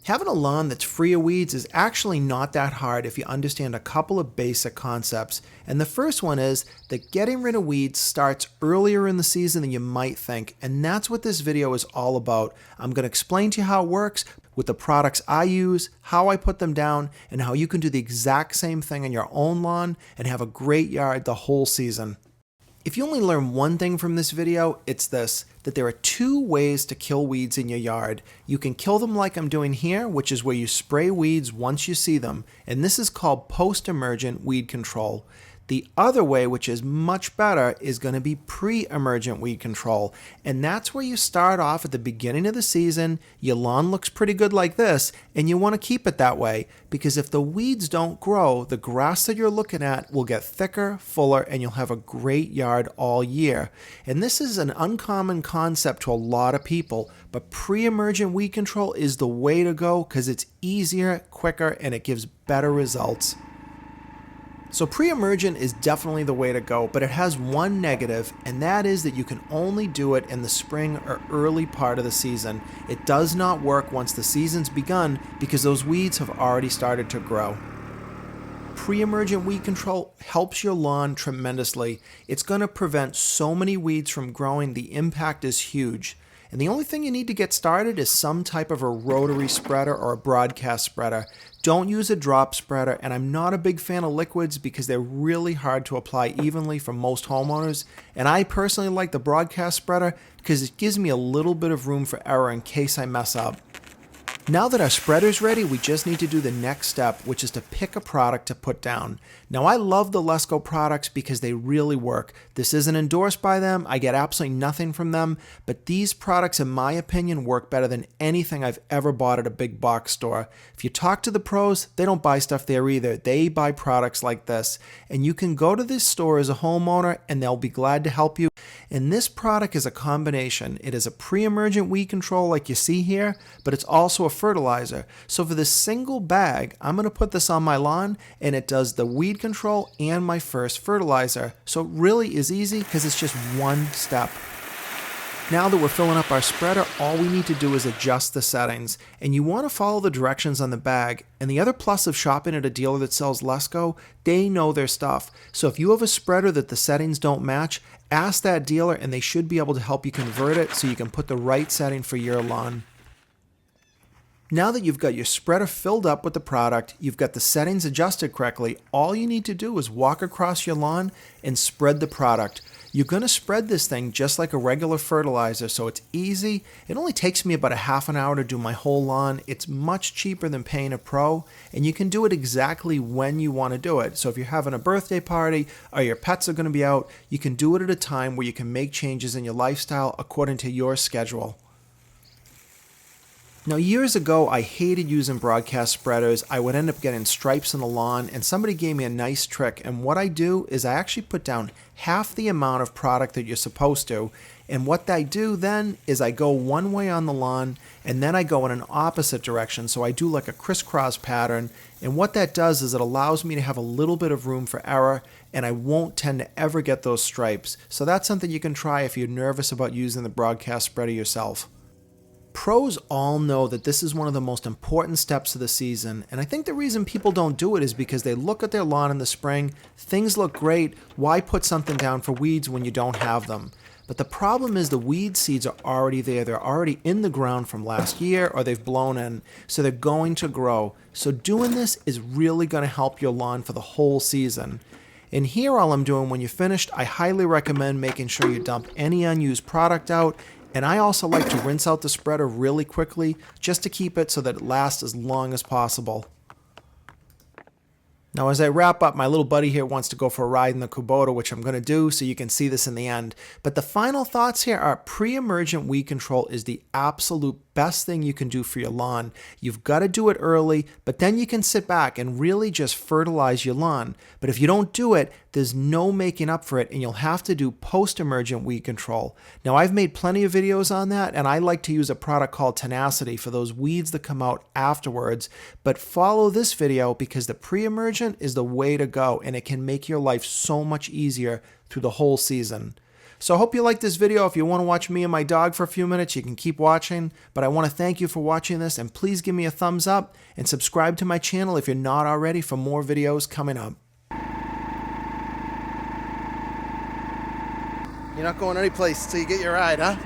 Having a lawn that's free of weeds is actually not that hard if you understand a couple of basic concepts. And the first one is that getting rid of weeds starts earlier in the season than you might think, and that's what this video is all about. I'm going to explain to you how it works with the products I use, how I put them down, and how you can do the exact same thing on your own lawn and have a great yard the whole season. If you only learn one thing from this video, it's this, that there are two ways to kill weeds in your yard. You can kill them like I'm doing here, which is where you spray weeds once you see them, and this is called post-emergent weed control. The other way, which is much better, is going to be pre-emergent weed control. And that's where you start off at the beginning of the season, your lawn looks pretty good like this, and you want to keep it that way, because if the weeds don't grow, the grass that you're looking at will get thicker, fuller, and you'll have a great yard all year. And this is an uncommon concept to a lot of people, but pre-emergent weed control is the way to go because it's easier, quicker, and it gives better results. So pre-emergent is definitely the way to go, but it has one negative, and that is that you can only do it in the spring or early part of the season. It does not work once the season's begun because those weeds have already started to grow. Pre-emergent weed control helps your lawn tremendously. It's going to prevent so many weeds from growing. The impact is huge. And the only thing you need to get started is some type of a rotary spreader or a broadcast spreader. Don't use a drop spreader, and I'm not a big fan of liquids because they're really hard to apply evenly for most homeowners. And I personally like the broadcast spreader because it gives me a little bit of room for error in case I mess up. Now that our spreader's ready, we just need to do the next step, which is to pick a product to put down. Now, I love the Lesco products because they really work. This isn't endorsed by them, I get absolutely nothing from them, but these products, in my opinion, work better than anything I've ever bought at a big box store. If you talk to the pros, they don't buy stuff there either. They buy products like this. And you can go to this store as a homeowner and they'll be glad to help you. And this product is a combination. It is a pre-emergent weed control like you see here, but it's also a fertilizer. So for this single bag, I'm going to put this on my lawn and it does the weed control and my first fertilizer. So it really is easy because it's just one step. Now that we're filling up our spreader, all we need to do is adjust the settings. And you want to follow the directions on the bag. And the other plus of shopping at a dealer that sells Lesco, they know their stuff. So if you have a spreader that the settings don't match, ask that dealer and they should be able to help you convert it so you can put the right setting for your lawn. Now that you've got your spreader filled up with the product, you've got the settings adjusted correctly, all you need to do is walk across your lawn and spread the product. You're going to spread this thing just like a regular fertilizer, so it's easy. It only takes me about a half an hour to do my whole lawn. It's much cheaper than paying a pro, and you can do it exactly when you want to do it. So if you're having a birthday party or your pets are going to be out, you can do it at a time where you can make changes in your lifestyle according to your schedule. Now, years ago, I hated using broadcast spreaders. I would end up getting stripes in the lawn, and somebody gave me a nice trick. And what I do is I actually put down half the amount of product that you're supposed to. And what I do then is I go one way on the lawn, and then I go in an opposite direction. So I do like a crisscross pattern. And what that does is it allows me to have a little bit of room for error, and I won't tend to ever get those stripes. So that's something you can try if you're nervous about using the broadcast spreader yourself. Pros all know that this is one of the most important steps of the season, and I think the reason people don't do it is because they look at their lawn in the spring, things look great, why put something down for weeds when you don't have them? But the problem is the weed seeds are already there, they're already in the ground from last year or they've blown in, so they're going to grow. So doing this is really going to help your lawn for the whole season. And here all I'm doing when you're finished, I highly recommend making sure you dump any unused product out. And I also like to rinse out the spreader really quickly just to keep it so that it lasts as long as possible. Now, as I wrap up, my little buddy here wants to go for a ride in the Kubota, which I'm going to do so you can see this in the end. But the final thoughts here are pre-emergent weed control is the absolute best thing you can do for your lawn. You've got to do it early, but then you can sit back and really just fertilize your lawn. But if you don't do it, there's no making up for it, and you'll have to do post-emergent weed control. Now, I've made plenty of videos on that, and I like to use a product called Tenacity for those weeds that come out afterwards. But follow this video because the pre-emergent is the way to go, and it can make your life so much easier through the whole season. So I hope you liked this video. If you want to watch me and my dog for a few minutes, you can keep watching. But I want to thank you for watching this, and please give me a thumbs up and subscribe to my channel if you're not already for more videos coming up. You're not going any place till you get your ride, huh?